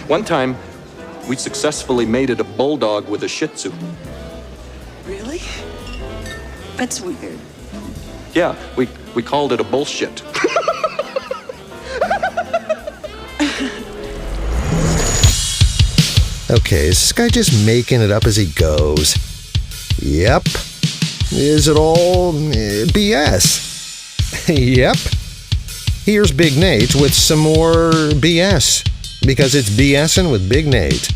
One time, we successfully mated a bulldog with a Shih Tzu. Really? That's weird. Yeah, we called it a bullshit. Okay, is this guy just making it up as he goes? Yep. Is it all BS? Yep. Here's Big Nate with some more BS, because it's BSing with Big Nate.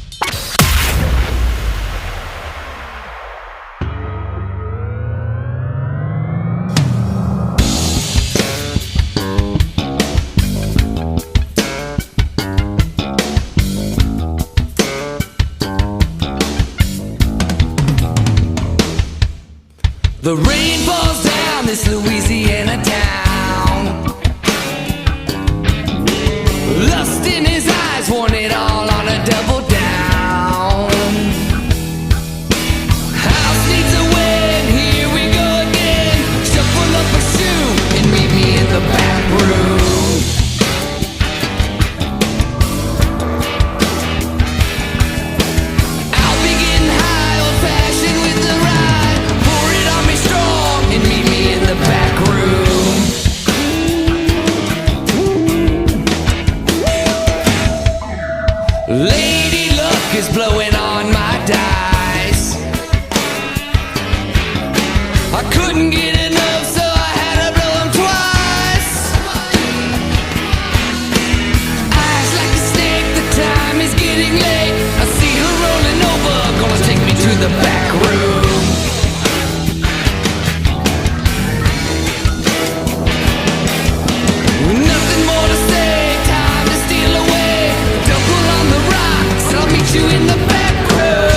The rain falls down this Louisiana town. Lust in his eyes, want it all on a double down. House needs a win, here we go again. Shuffle up a shoe and meet me in the back room. I'll be getting high, old fashioned with the rye. Pour it on me strong and meet me in the back room. Lady luck is blowing on my dice. I couldn't get enough, so I had to blow them twice. Eyes like a snake, the time is getting late. I see her rolling over, gonna take me to the back room. Nothing more to say, time to steal away. Double on the rocks, I'll meet you in the back room.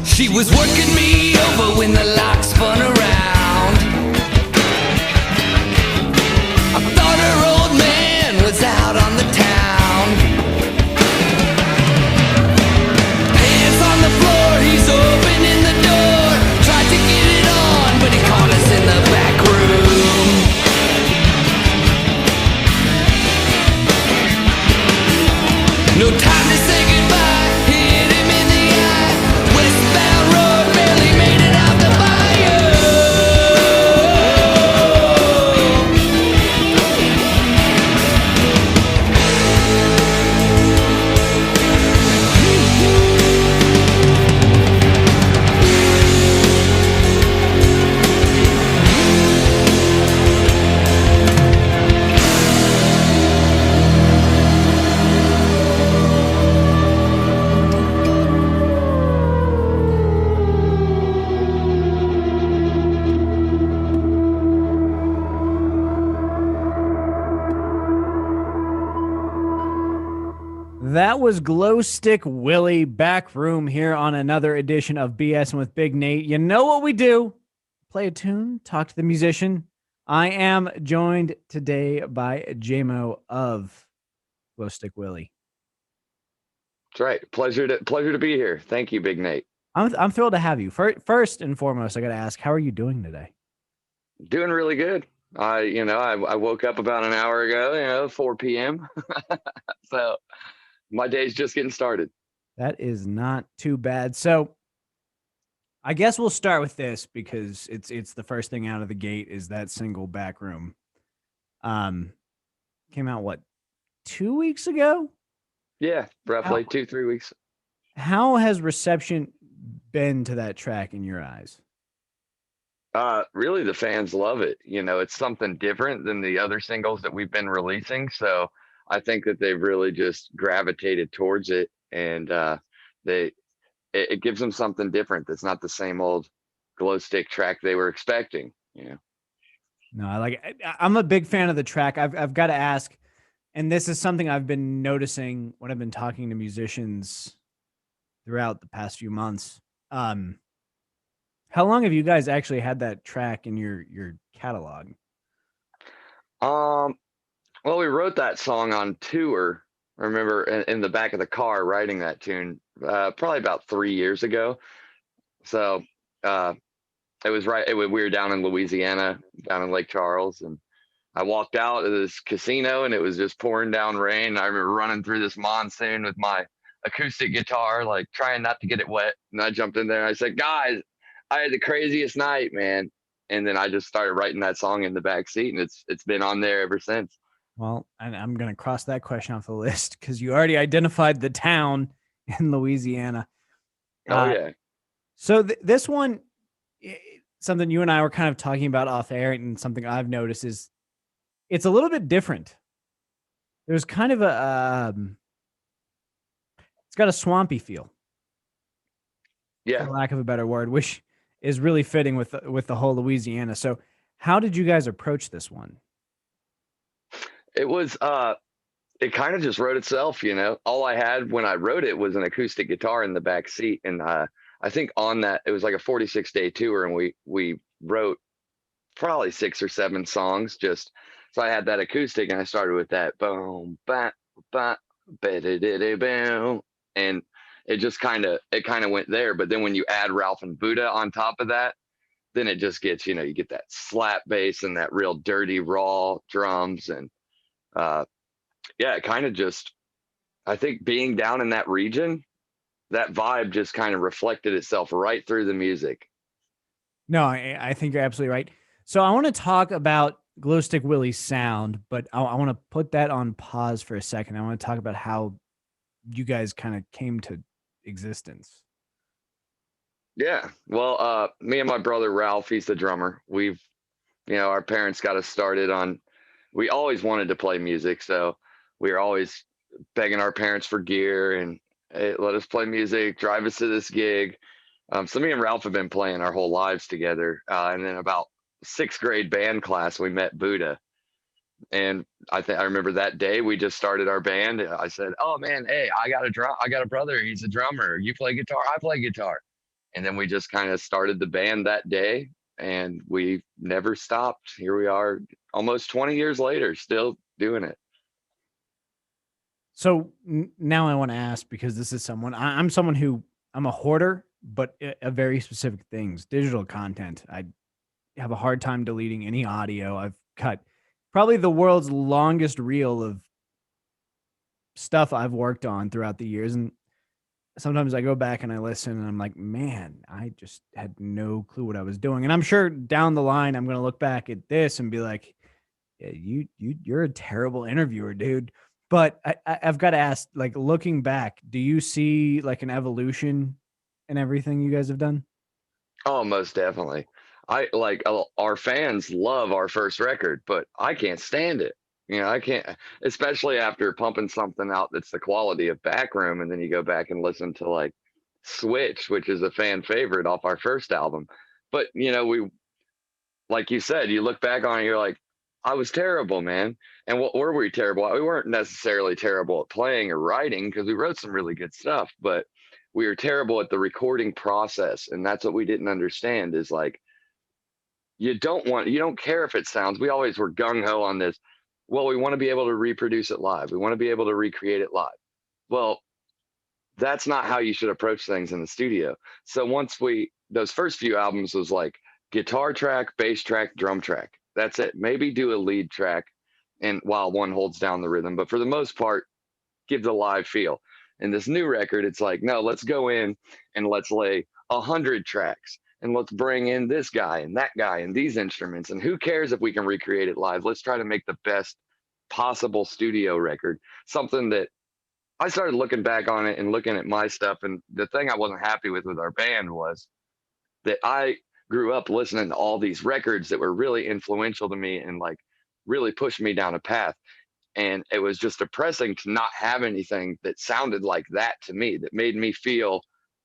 She was working me over when the lock spun around. I thought her old man was out on the town. Hands on the floor, he's opening the door. Tried to get it on, but he caught us in the back room. No time to say goodbye, hit him in the eye. Westbound road, barely made it out the bayou. That was Glostik Willy, back room here on another edition of BS with Big Nate. You know what we do? Play a tune, talk to the musician. I am joined today by JMO of Glostik Willy. That's right. Pleasure to be here. Thank you, Big Nate. I'm thrilled to have you. First and foremost, I got to ask, how are you doing today? Doing really good. I woke up about an hour ago, 4 p.m. So my day's just getting started. That is not too bad. So I guess we'll start with this because it's the first thing out of the gate is that single back room. Came out what, 2 weeks ago? Yeah, roughly 2-3 weeks. How has reception been to that track in your eyes? Really, the fans love it. It's something different than the other singles that we've been releasing. So I think that they've really just gravitated towards it. And It gives them something different. That's not the same old glow stick track they were expecting. No, I'm a big fan of the track. I've got to ask, and this is something I've been noticing when I've been talking to musicians throughout the past few months. How long have you guys actually had that track in your catalog? Well, we wrote that song on tour. I remember in the back of the car writing that tune, probably about 3 years ago. So it was we were down in Louisiana, down in Lake Charles, and I walked out of this casino and it was just pouring down rain. I remember running through this monsoon with my acoustic guitar, like trying not to get it wet. And I jumped in there and I said, guys, I had the craziest night, man. And then I just started writing that song in the back seat, and it's been on there ever since. Well, I'm going to cross that question off the list because you already identified the town in Louisiana. Oh, yeah. So this one, something you and I were kind of talking about off air, and something I've noticed is it's a little bit different. There's kind of it's got a swampy feel. Yeah. For lack of a better word, which is really fitting with the whole Louisiana. So how did you guys approach this one? It was it kind of just wrote itself, all I had when I wrote it was an acoustic guitar in the back seat. And I think on that, it was like a 46-day tour, and we wrote probably 6 or 7 songs. Just so I had that acoustic, and I started with that boom, ba ba boom, and it just kind of went there. But then when you add Ralph and Buddha on top of that, then it just gets, you get that slap bass and that real dirty raw drums. And yeah, it kind of just, I think being down in that region, that vibe just kind of reflected itself right through the music. No, I think you're absolutely right. So I want to talk about Glostik Willy's sound, but I want to put that on pause for a second. I want to talk about how you guys kind of came to existence. Yeah. Well, me and my brother Ralph, he's the drummer. Our parents got us started on, we always wanted to play music. So we were always begging our parents for gear and, hey, let us play music, drive us to this gig. So me and Ralph have been playing our whole lives together. And then about 6th grade band class, we met Buddha. And I remember that day we just started our band. I said, "Oh man, hey, I got a brother. He's a drummer. You play guitar, I play guitar." And then we just kind of started the band that day, and we never stopped. Here we are almost 20 years later, still doing it. So now I want to ask, because this is I'm someone who, I'm a hoarder, but a very specific things, digital content. I have a hard time deleting any audio. I've cut probably the world's longest reel of stuff I've worked on throughout the years. And sometimes I go back and I listen and I'm like, man, I just had no clue what I was doing. And I'm sure down the line, I'm going to look back at this and be like, yeah, you're a terrible interviewer, dude. But I've got to ask, like, looking back, do you see like an evolution in everything you guys have done? Oh, most definitely. Our fans love our first record, but I can't stand it. I can't, especially after pumping something out that's the quality of Backroom, and then you go back and listen to like Switch, which is a fan favorite off our first album. But we, like you said, you look back on it, you're like, I was terrible, man. And what were we terrible at? We weren't necessarily terrible at playing or writing, because we wrote some really good stuff, but we were terrible at the recording process. And that's what we didn't understand, is like, you don't care if it sounds, we always were gung-ho on this. Well, we want to be able to reproduce it live. We want to be able to recreate it live. Well, that's not how you should approach things in the studio. So those first few albums was like guitar track, bass track, drum track. That's it. Maybe do a lead track, and while one holds down the rhythm, but for the most part, give the live feel. And this new record, it's like, no, let's go in and let's lay 100 tracks. And let's bring in this guy and that guy and these instruments. And who cares if we can recreate it live? Let's try to make the best possible studio record. Something that I started looking back on it and looking at my stuff. And the thing I wasn't happy with our band was that I grew up listening to all these records that were really influential to me and like really pushed me down a path. And it was just depressing to not have anything that sounded like that to me, that made me feel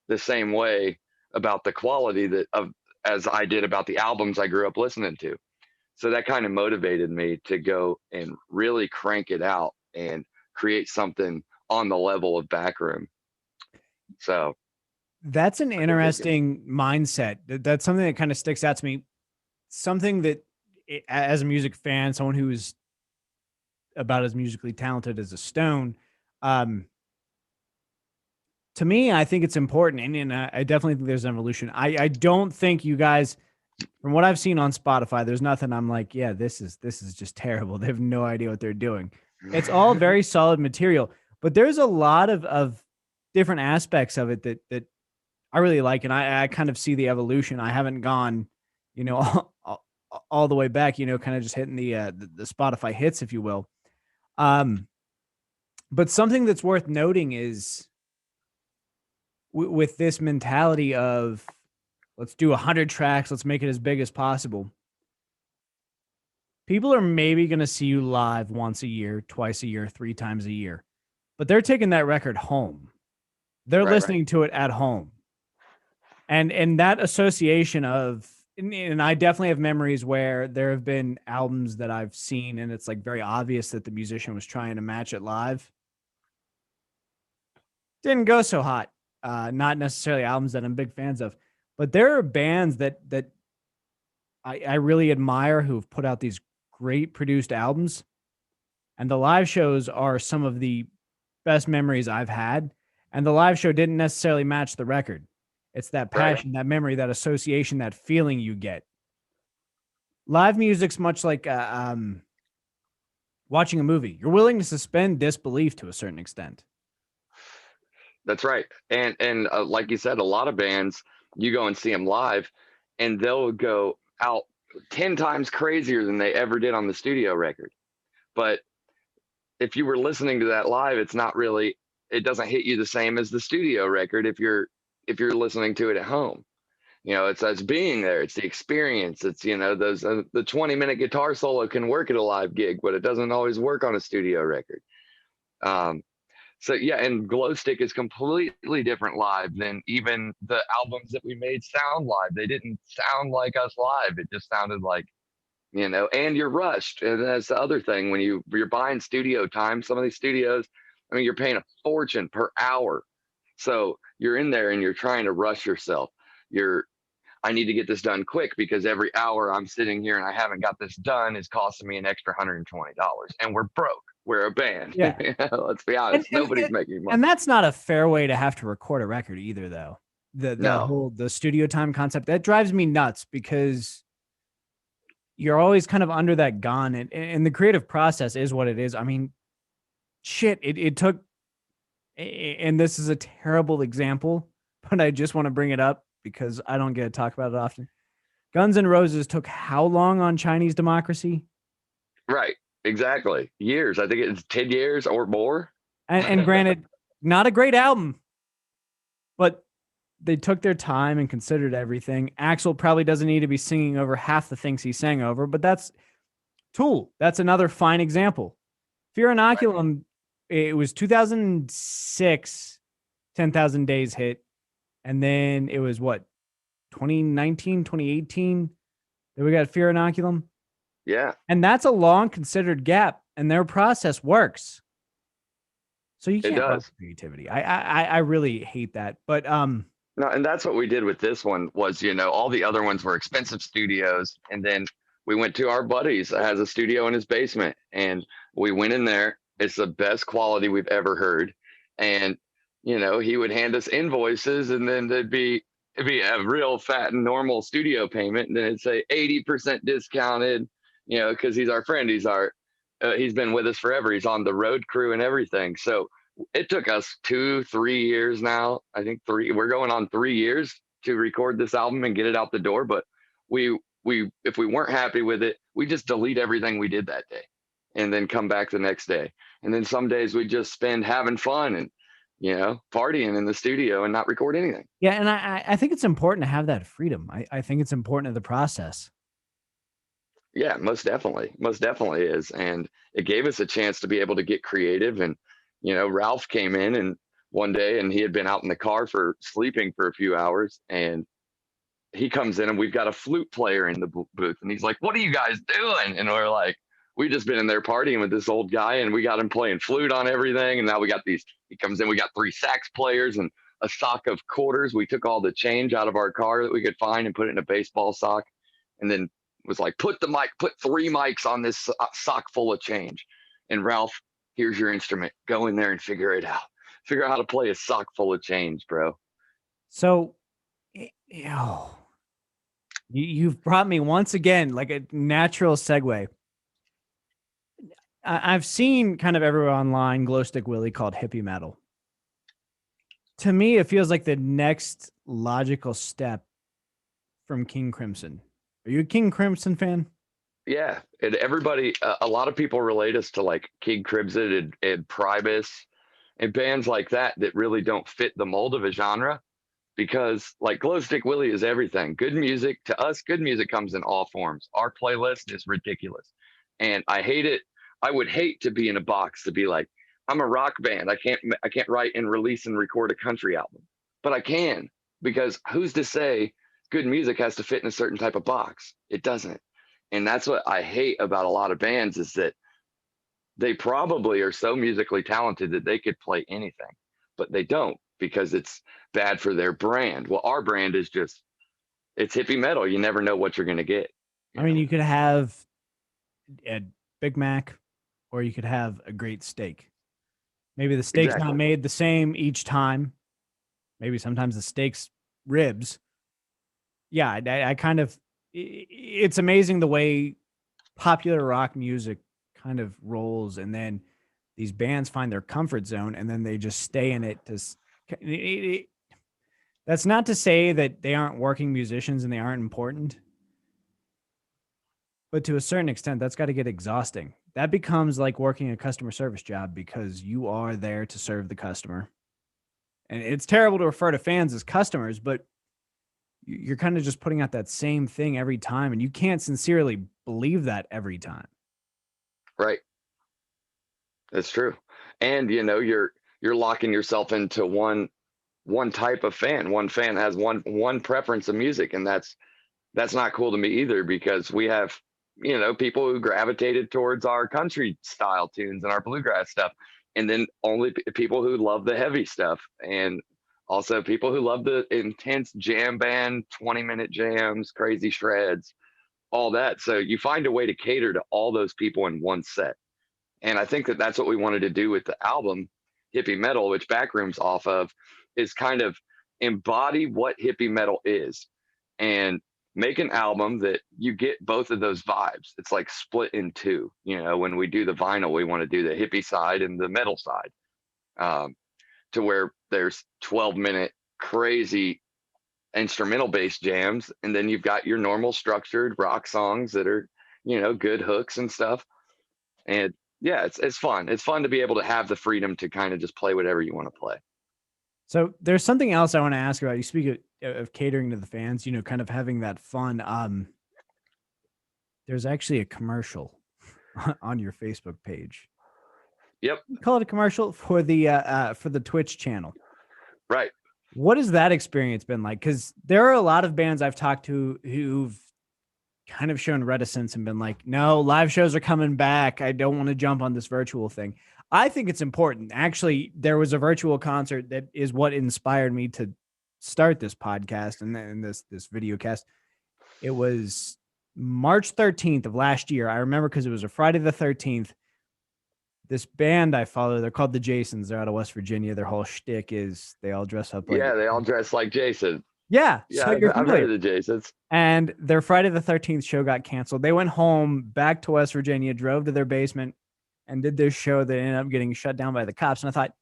the same way about the quality as I did about the albums I grew up listening to. So that kind of motivated me to go and really crank it out and create something on the level of Backroom. So That's an interesting mindset. That's something that kind of sticks out to me. Something that, as a music fan, someone who's about as musically talented as a Stone, to me, I think it's important, and I definitely think there's an evolution. I don't think you guys, from what I've seen on Spotify, there's nothing I'm like, yeah, this is just terrible. They have no idea what they're doing. It's all very solid material, but there's a lot of different aspects of it that I really like, and I kind of see the evolution. I haven't gone, all the way back, kind of just hitting the Spotify hits, if you will. But something that's worth noting is with this mentality of let's do 100 tracks, let's make it as big as possible. People are maybe going to see you live once a year, twice a year, 3 times a year, but they're taking that record home. They're listening to it at home. And that association of, and I definitely have memories where there have been albums that I've seen and it's like very obvious that the musician was trying to match it live. Didn't go so hot. Not necessarily albums that I'm big fans of, but there are bands that I really admire who have put out these great produced albums, and the live shows are some of the best memories I've had. And the live show didn't necessarily match the record. It's that passion, that memory, that association, that feeling you get. Live music's much like watching a movie. You're willing to suspend disbelief to a certain extent. That's right. And like you said, a lot of bands, you go and see them live and they'll go out 10 times crazier than they ever did on the studio record. But if you were listening to that live, it's not really, it doesn't hit you the same as the studio record if you're listening to it at home. It's us being there. It's the experience. It's, those the 20-minute guitar solo can work at a live gig, but it doesn't always work on a studio record. So yeah, and Glowstick is completely different live than even the albums that we made sound live. They didn't sound like us live. It just sounded like, and you're rushed. And that's the other thing when you're buying studio time. Some of these studios, you're paying a fortune per hour. So you're in there and you're trying to rush yourself. I need to get this done quick because every hour I'm sitting here and I haven't got this done is costing me an extra $120, and we're broke. We're a band. Yeah. Let's be honest. Nobody's making money. And that's not a fair way to have to record a record either, though. The studio time concept, that drives me nuts because you're always kind of under that gun, and the creative process is what it is. Shit, it took, and this is a terrible example, but I just want to bring it up because I don't get to talk about it often. Guns N' Roses took how long on Chinese Democracy? Right. Exactly. Years. I think it's 10 years or more. And granted, not a great album, but they took their time and considered everything. Axl probably doesn't need to be singing over half the things he sang over, but that's Tool. That's another fine example. Fear Inoculum, it was 2006, 10,000 Days hit. And then it was 2019, 2018 that we got Fear Inoculum. Yeah. And that's a long considered gap, and their process works. So you can't rush creativity. I really hate that. But no, and that's what we did with this one was, all the other ones were expensive studios. And then we went to our buddies that has a studio in his basement, and we went in there. It's the best quality we've ever heard. And, he would hand us invoices, and then it'd be a real fat and normal studio payment. And then it'd say 80% discounted, because he's our friend. He's been with us forever. He's on the road crew and everything. So it took us 2-3 years now. I think 3. We're going on 3 years to record this album and get it out the door. But we if we weren't happy with it, we just delete everything we did that day, and then come back the next day. And then some days we just spend having fun and partying in the studio and not record anything. Yeah, and I think it's important to have that freedom. I think it's important to the process. Yeah, most definitely is. And it gave us a chance to be able to get creative. And Ralph came in and one day, and he had been out in the car for sleeping for a few hours, and he comes in and we've got a flute player in the booth, and he's like, "What are you guys doing?" And we're like, "We just been in there partying with this old guy, and we got him playing flute on everything, and now we got these." He comes in, we got 3 sax players and a sock of quarters. We took all the change out of our car that we could find and put it in a baseball sock, and then was like, "Put 3 mics on this sock full of change." And Ralph, here's your instrument. Go in there and figure it out. Figure out how to play a sock full of change, bro. So, you've brought me once again, like a natural segue. I've seen kind of everywhere online Glostik Willy called hippie metal. To me, it feels like the next logical step from King Crimson. Are you a King Crimson fan? Yeah, and everybody, a lot of people relate us to like King Crimson and Primus and bands like that really don't fit the mold of a genre, because like Glowstick Willie is everything. Good music to us, good music comes in all forms. Our playlist is ridiculous, and I hate it. I would hate to be in a box to be like, I'm a rock band. I can't write and release and record a country album, but I can, because who's to say good music has to fit in a certain type of box? It doesn't. And that's what I hate about a lot of bands, is that they probably are so musically talented that they could play anything, but they don't, because it's bad for their brand. Well, our brand is just, it's hippie metal. You never know what you're going to get. I mean, you could have a Big Mac, or you could have a great steak. Maybe the steak's not made the same each time. Maybe sometimes the steak's ribs. Yeah, I kind of, it's amazing the way popular rock music kind of rolls, and then these bands find their comfort zone, and then they just stay in it. That's not to say that they aren't working musicians and they aren't important, but to a certain extent, that's got to get exhausting. That becomes like working a customer service job, because you are there to serve the customer. And it's terrible to refer to fans as customers, but you're kind of just putting out that same thing every time, and you can't sincerely believe that every time. Right. That's true. And you're locking yourself into one type of fan. One fan has one preference of music, and that's not cool to me either, because we have people who gravitated towards our country style tunes and our bluegrass stuff, and then only people who love the heavy stuff, and also people who love the intense jam band 20-minute jams, crazy shreds, all that. So you find a way to cater to all those people in one set. And I think that that's what we wanted to do with the album Hippie Metal, which Backroom's off of, is kind of embody what hippie metal is, and make an album that you get both of those vibes. It's like split in two. When we do the vinyl, we want to do the hippie side and the metal side, to where there's 12-minute crazy instrumental based jams, and then you've got your normal structured rock songs that are good hooks and stuff. And yeah, it's fun. It's fun to be able to have the freedom to kind of just play whatever you want to play. So there's something else I want to ask about. You speak of catering to the fans, kind of having that fun. There's actually a commercial on your Facebook page. Yep. Call it a commercial for the Twitch channel. Right. What has that experience been like? Because there are a lot of bands I've talked to who've kind of shown reticence and been like, no, live shows are coming back. I don't want to jump on this virtual thing. I think it's important. Actually, there was a virtual concert that is what inspired me to start this podcast and then this video cast. It was March 13th of last year. I remember because it was a Friday the 13th. This band I follow, they're called the Jasons. They're out of West Virginia. Their whole shtick is they all dress up like... Yeah, they all dress like Jason. Yeah. Yeah, So I've heard of the Jasons. And their Friday the 13th show got canceled. They went home back to West Virginia, drove to their basement, and did this show that ended up getting shut down by the cops. And I thought,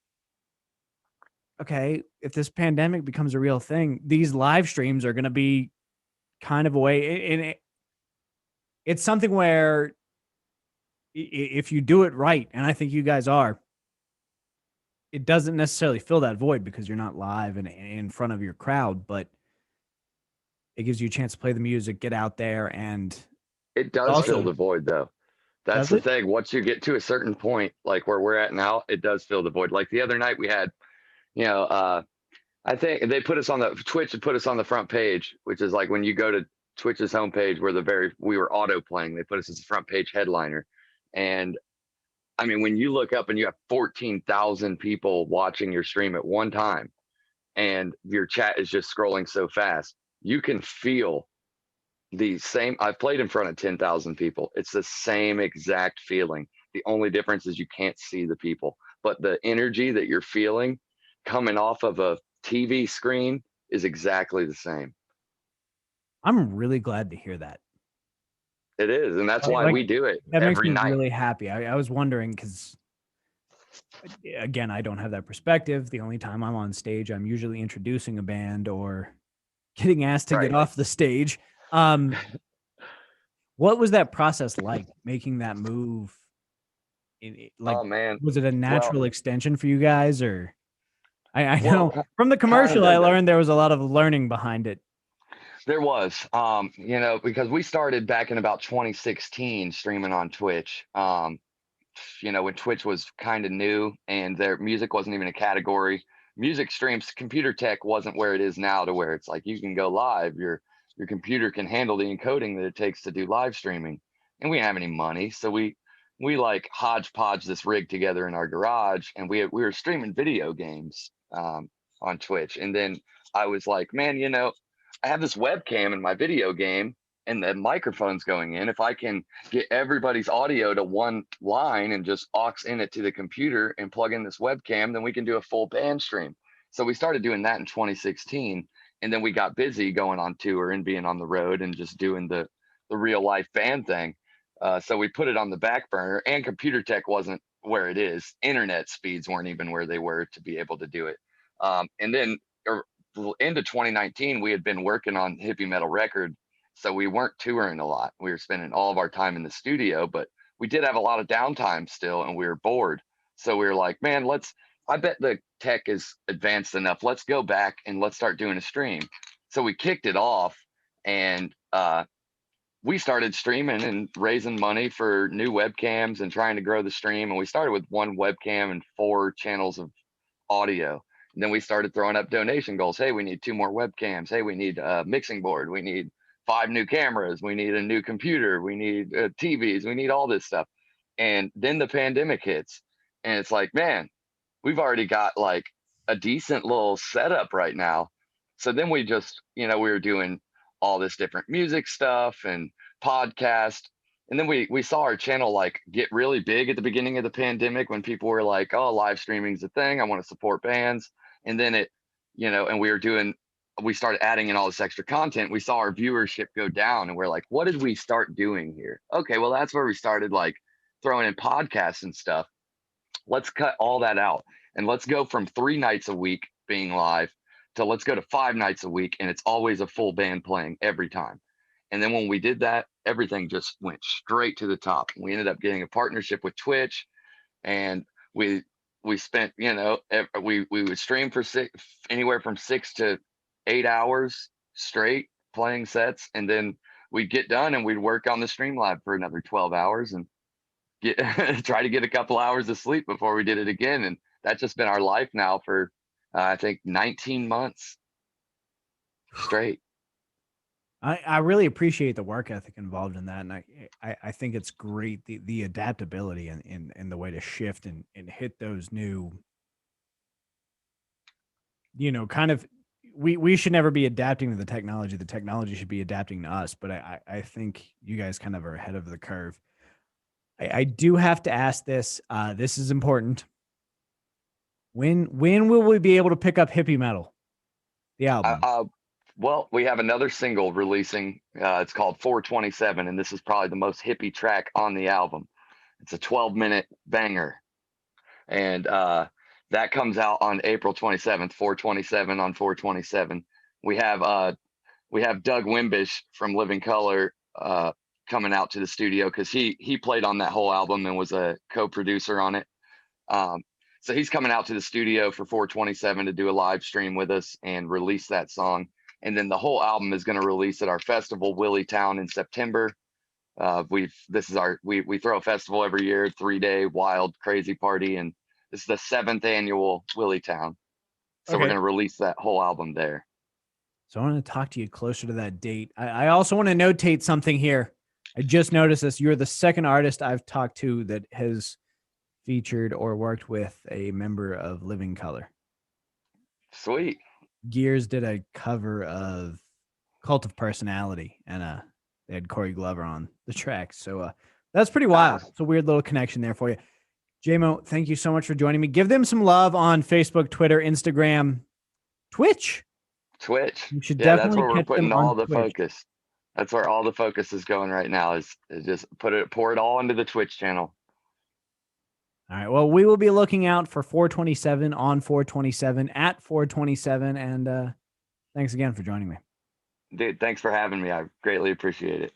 okay, if this pandemic becomes a real thing, these live streams are going to be kind of a way. And it's something where if you do it right, and I think you guys are, it doesn't necessarily fill that void because you're not live and in front of your crowd, but it gives you a chance to play the music, get out there, and It does fill Also, the void though. That's does the it? thing. Once you get to a certain point, like where we're at now, it does fill the void. Like the other night we had, you know, I think they put us on the Twitch and put us on the front page, which is like when you go to Twitch's homepage where we were auto playing, they put us as a front page headliner. And I mean, when you look up and you have 14,000 people watching your stream at one time and your chat is just scrolling so fast, you can feel the same. I've played in front of 10,000 people. It's the same exact feeling. The only difference is you can't see the people, but the energy that you're feeling coming off of a TV screen is exactly the same. I'm really glad to hear that. It is. And that's why we do it That makes every me night. really happy. I was wondering because, again, I don't have that perspective. The only time I'm on stage, I'm usually introducing a band or getting asked to Right. get off the stage. What was that process like, making that move? Like, Oh man. was it a natural extension for you guys, or I know Well, from the kind commercial of. I learned there was a lot of learning behind it. There was, you know, because we started back in about 2016 streaming on Twitch. You know, when Twitch was kind of new and their music wasn't even a category. Music streams, computer tech wasn't where it is now, to where it's like you can go live. Your computer can handle the encoding that it takes to do live streaming, and we didn't have any money, so we like hodgepodge this rig together in our garage, and we were streaming video games on Twitch, and then I was like, man, you know, I have this webcam in my video game and the microphone's going in. If I can get everybody's audio to one line and just aux in it to the computer and plug in this webcam, then we can do a full band stream. So we started doing that in 2016. And then we got busy going on tour and being on the road and just doing the real life band thing. So we put it on the back burner, and computer tech wasn't where it is. Internet speeds weren't even where they were to be able to do it. And then into 2019, we had been working on Hippie Metal Record, so we weren't touring a lot. We were spending all of our time in the studio, but we did have a lot of downtime still, and we were bored. So we were like, man, I bet the tech is advanced enough. Let's go back and let's start doing a stream. So we kicked it off, and we started streaming and raising money for new webcams and trying to grow the stream. And we started with one webcam and 4 channels of audio. And then we started throwing up donation goals. Hey, we need 2 more webcams. Hey, we need a mixing board. We need 5 new cameras. We need a new computer. We need TVs. We need all this stuff. And then the pandemic hits, and it's like, man, we've already got like a decent little setup right now. So then we just, you know, we were doing all this different music stuff and podcast. And then we saw our channel like get really big at the beginning of the pandemic, when people were like, oh, live streaming's a thing. I want to support bands. And then it, you know, and we started adding in all this extra content. We saw our viewership go down, and we're like, what did we start doing here? Okay, well, that's where we started like throwing in podcasts and stuff. Let's cut all that out, and let's go from 3 nights a week being live to let's go to 5 nights a week, and it's always a full band playing every time. And then when we did that, everything just went straight to the top. We ended up getting a partnership with Twitch, and we spent, you know, we would stream for anywhere from 6 to 8 hours straight playing sets, and then we'd get done and we'd work on the Streamlab for another 12 hours and try to get a couple hours of sleep before we did it again. And that's just been our life now for I think 19 months straight. I really appreciate the work ethic involved in that, and I think it's great, the adaptability and the way to shift and hit those new, you know, kind of, we should never be adapting to the technology. The technology should be adapting to us. But I think you guys kind of are ahead of the curve. I do have to ask this. This is important. When will we be able to pick up Hippie Metal, the album? Well, we have another single releasing. It's called 427, and this is probably the most hippie track on the album. It's a 12-minute banger, and that comes out on April 27th. 427 on 427. We have Doug Wimbish from Living Color coming out to the studio, because he played on that whole album and was a co-producer on it. So he's coming out to the studio for 427 to do a live stream with us and release that song. And then the whole album is going to release at our festival, Willy Town, in September. We throw a festival every year, 3-day wild crazy party, and this is the 7th annual Willy Town. So we're Okay. gonna release that whole album there. So I want to talk to you closer to that date. I also want to notate something here. I just noticed this. You're the second artist I've talked to that has featured or worked with a member of Living Color. Sweet. Gears did a cover of Cult of Personality, and they had Corey Glover on the track. So that's pretty wild. It's a weird little connection there for you. J-Mo, thank you so much for joining me. Give them some love on Facebook, Twitter, Instagram, Twitch. You should Yeah, definitely that's where we're catch putting them on all the Twitch. focus. That's where all the focus is going right now. Is just pour it all into the Twitch channel. All right. Well, we will be looking out for 427 on 427 at 427. And thanks again for joining me. Dude, thanks for having me. I greatly appreciate it.